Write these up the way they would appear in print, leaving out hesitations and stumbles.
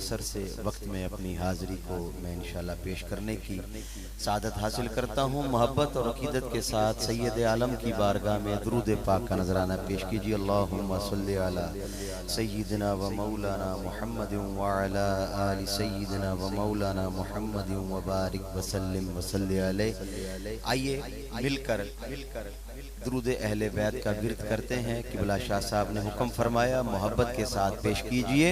مختصر سے وقت میں اپنی حاضری کو میں انشاءاللہ پیش کرنے کی سعادت حاصل کرتا ہوں۔ محبت اور عقیدت کے ساتھ سید عالم کی بارگاہ میں درود پاک کا نذرانہ پیش کیجیے۔ اللہم صلی علی سیدنا و مولانا محمد وعلی آل سیدنا و مولانا محمد وبارک وسلم وصلی علیہ۔ آئیے مل کر درود اہل بیت کا ورد کرتے ہیں۔ قبلہ شاہ صاحب نے حکم فرمایا، محبت کے ساتھ پیش کیجئے۔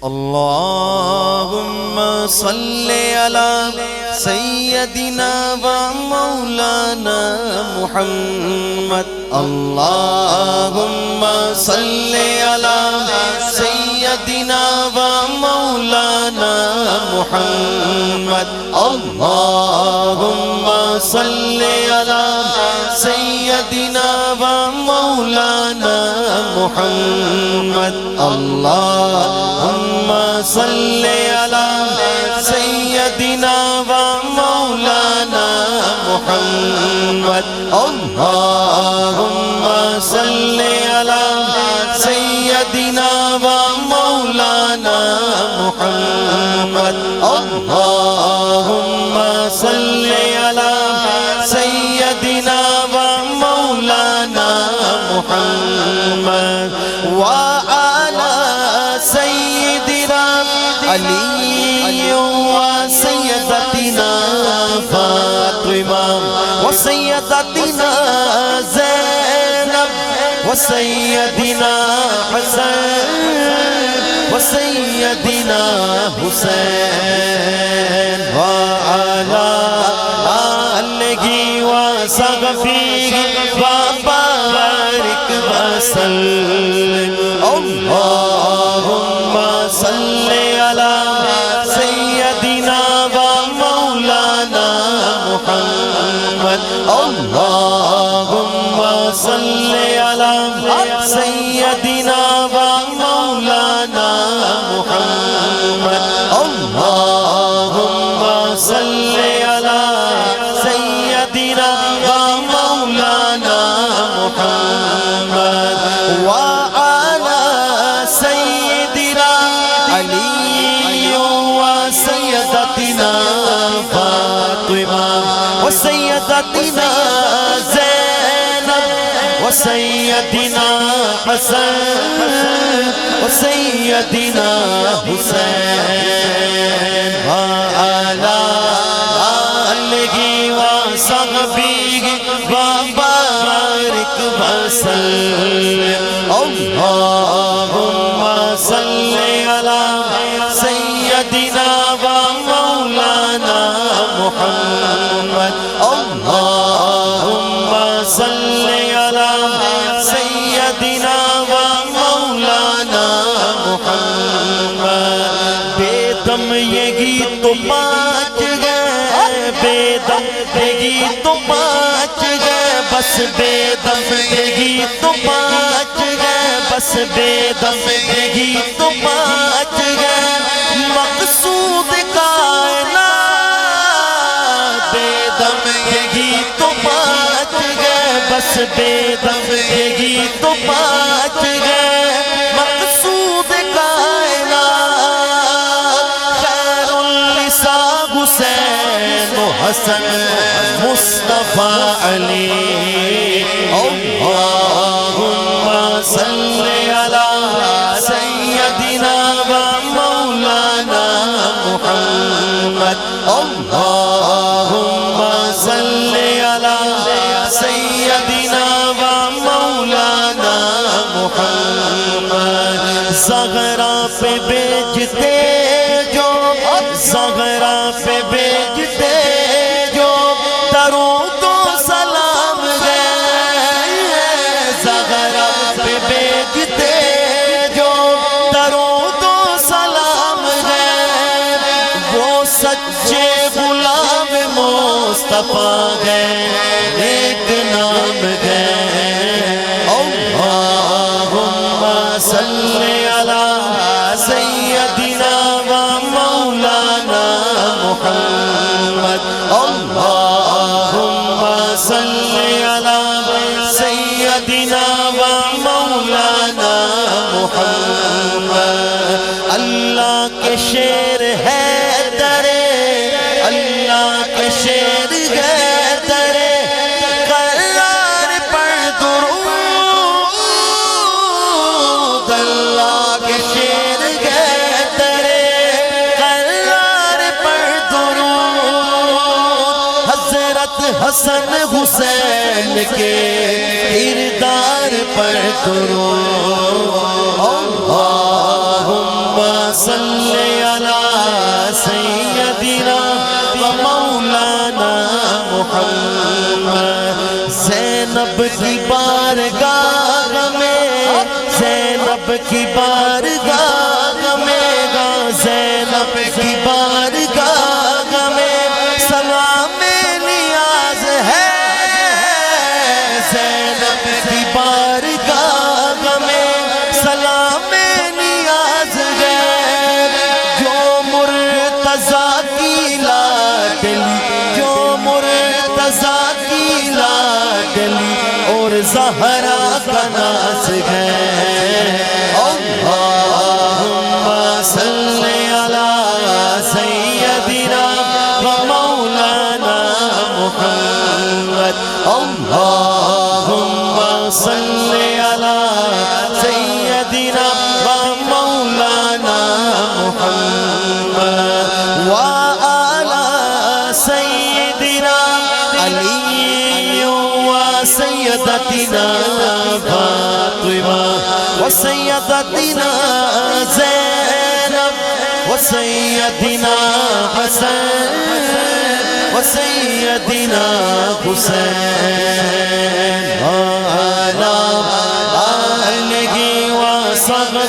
اللہم صلی علی سیدنا و مولانا محمد، اللہم صلی علی سیدنا و مولانا محمد، اللہم صلی علی سیدنا و مولانا محمد، اللہم صلی علی سیدنا و مولانا محمد، اللہم صلی علی سیدنا و مولانا محمد، اللہم صلی علی سیدنا و مولانا محمد وعلی سیدنا علی و سیدتنا فاطمہ و سیدتنا زینب و سیدنا حسن و سیدنا حسین وعلی آلہ و صحبہ وبارک وسلم۔ اللہم صلی علی سیدنا و مولانا محمد، اللہم صلی علی سیدنا و مولانا محمد، اللہم صلی علی سیدنا و مولانا محمد وعلی سیدنا علی و سیدتنا فاطمہ و سیدتنا زینب و سیدنا حسن و سیدنا حسین وعلی آلہ و صحبہ وبارک وسلم۔ اللہم صلی علی سیدنا و مولانا محمد، اللہم صلی علی سیدنا و مولانا محمد۔ بے دم یہ گیت تو پانچ گئے، بے دم یہ گیت تو پانچ گئے، بس بے دم یہ گیت تو پانچ گئے، بس بے دم یہ گیت تو پانچ گئے، مقصود کائنات بے دم یہ گیت تو پانچ گئے، بس بے دم یہ گیت تو پانچ گئے، مقصود کائنات خیر النساء حسین و حسن مصطفیٰ علی، اللہم صلی علی سیدنا و مولانا محمد، اللہم صلی علی سیدنا و مولانا محمد۔ زغرا پہ بیچتے جو، زغرا پہ بیچتے جو، درود و سلام گئے، زغرا پہ بیچتے جو، درود و سلام گئے، وہ سچے غلام مصطفیٰ گئے، ایک نام گئے۔ اللہم صلی علی سیدنا و مولانا محمد، اللہم صلی علی سیدنا و مولانا محمد۔ اللہ کے شیر حیدر اللہ کے شیر حیدر قرار پر درود اللہ کے شیر حیدر قرار پر درود حضرت حسن حسین کے کردار پر درود اللہم صلی علی سیدنا و مولانا محمد زینب کی بارگاہ میں زینب کی بارگاہ میں زینب کی بارگاہ میں سلام نیاز ہے زینب کی بارگاہ میں سلام نیاز ہے جو مرتضیٰ کی لاڈلی جو مرتضیٰ کی لاڈلی اور زہرا کا ناز ہے اللہم صلی علی سیدنا و مولانا محمد اللہم صلی علی سیدنا و مولانا محمد وعلی سیدنا علی و سیدتنا فاطمہ و سیدتنا زینب و سیدنا حسن و سیدنا حسین وعلی آلہ و صحبہ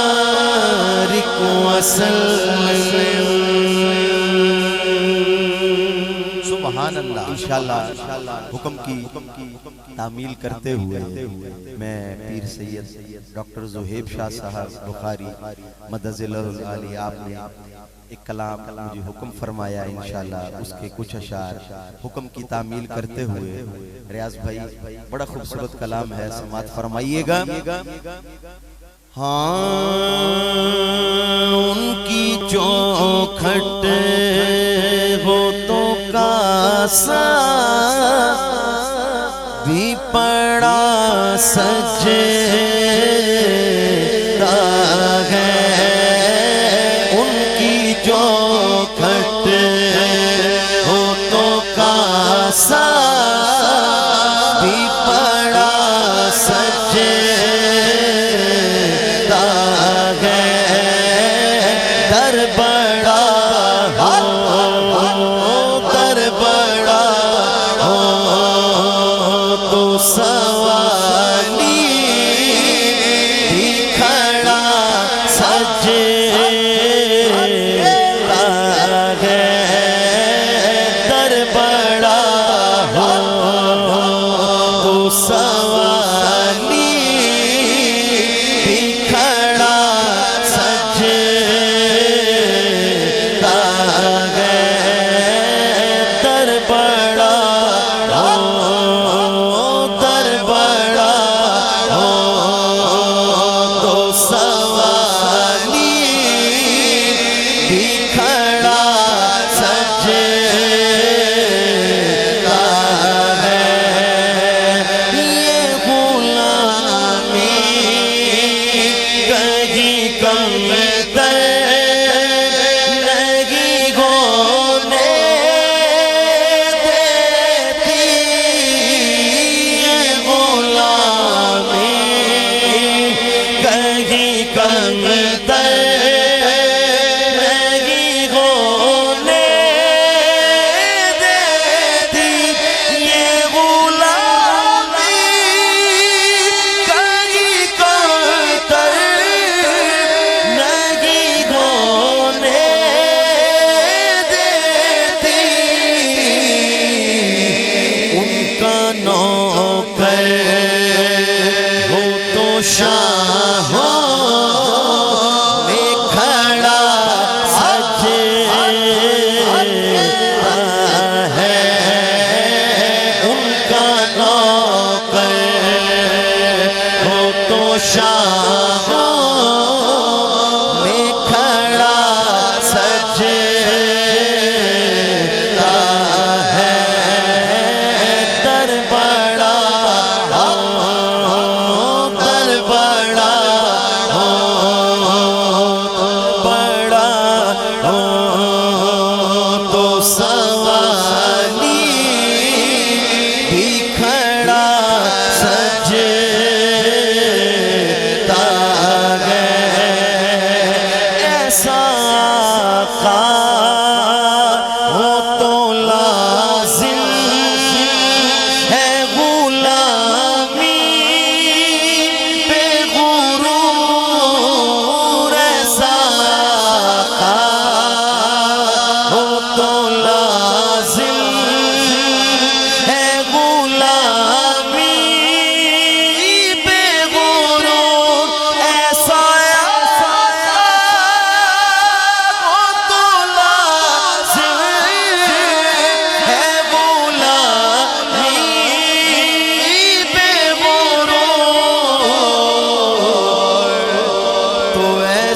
وبارک وسلم سبحان اللہ انشاءاللہ حکم کی تعمیل کرتے ہوئے میں پیر سید ڈاکٹر زہیب شاہ صاحب بخاری مدد العالی آپ نے ایک کلام مجھے حکم فرمایا انشاءاللہ اس کے کچھ اشعار حکم کی تعمیل کرتے ہوئے ریاض بھائی بڑا خوبصورت کلام ہے سماعت فرمائیے گا ہاں ان کی چوکھٹ وہ تو کاسا بھی پڑا سجدہ ہے ان کی چوکھٹ وہ تو کاسا بھی پڑا سجدہ ہے در بڑا ہو در بڑا ہو تو سوالی بھی کھڑا سجدہ ہے در بڑا ہو تو سوالی بھی کھڑا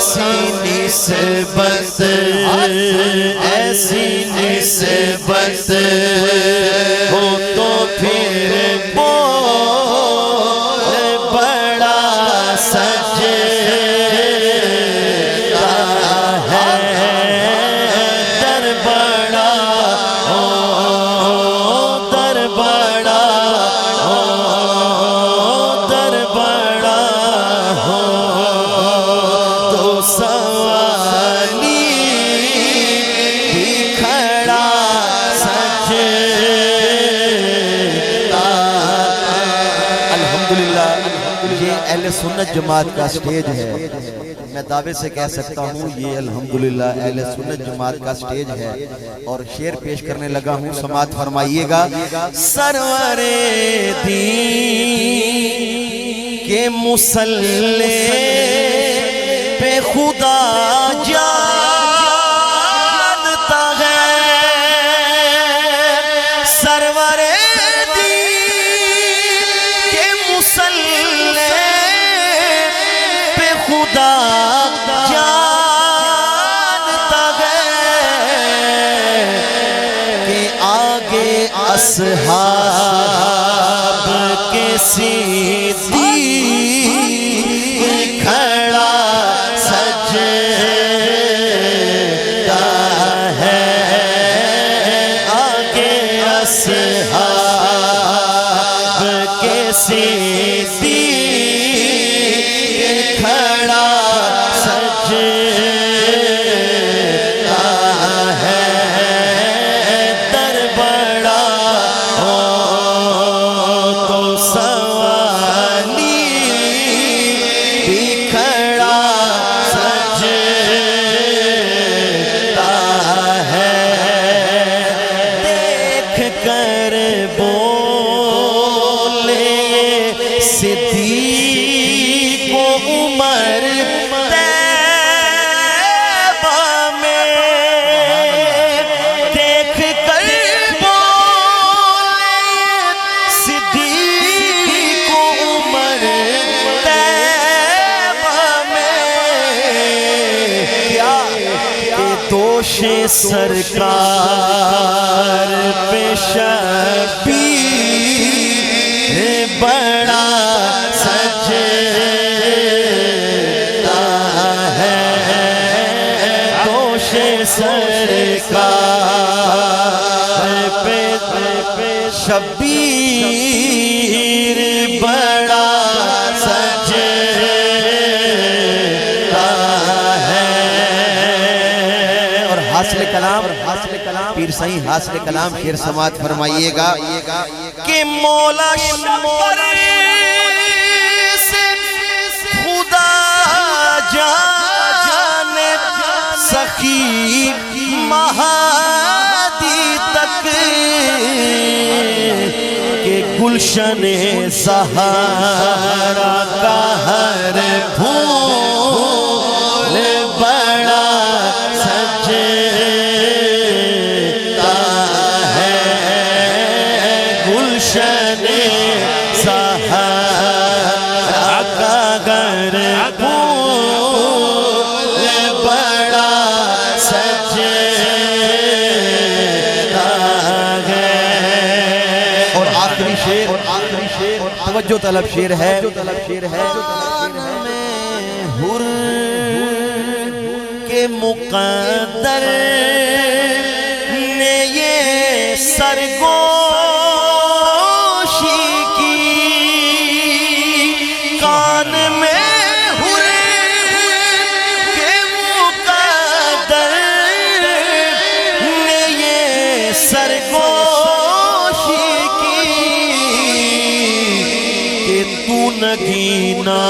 ایسی نسبت ایسی نسبت ہو تو پھر بول بڑا سجدہ ہے در بڑا ہو در بڑا ہو در بڑا ہو تو سوالی بھی کھڑا سجدہ۔ الحمدللہ یہ اہل سنت جماعت کا سٹیج ہے، میں دعوے سے کہہ سکتا ہوں یہ الحمدللہ اہل سنت جماعت کا سٹیج ہے، اور شعر پیش کرنے لگا ہوں، سماعت فرمائیے گا۔ سرور دین کے مصلی پہ خدا جانتا ہے، سرور دین کے مصلی پہ خدا جانتا ہے کہ آگے اصحاب کے صدیق کھڑا سجدہ ہے، آگے اصحاب کے صدیق کھڑا سجدہ ہے، در بڑا ہو تو سوالی بھی کھڑا سجدہ ہے، دیکھ کر بولے صدیق و عمر طیبہ میں، دیکھ کر بولے صدیق و عمر طیبہ میں، کیا کہ دوش سرکار پہ شبیر بڑا سجدہ ہے، دوش سرکار پہ شبیر بڑا سجدہ ہے۔ اور حاصل کلام پیر سائیں حاصل کلام شعر سماعت فرمائیے گا کہ مولا شمبر سے خدا جانب سخی مہادی تک کہ گلشن سہارا کا ہر پھول بڑا سجدہ ہے، گلشن سہارا کا ہر پھول بڑا سجدہ ہے۔ اور آخری شعر توجہ طلب شعر ہے، حر کے مقدر نے یہ سرگوشی کی، کان میں حر کے مقدر نے یہ سرگوشی کی کہ تو نگینا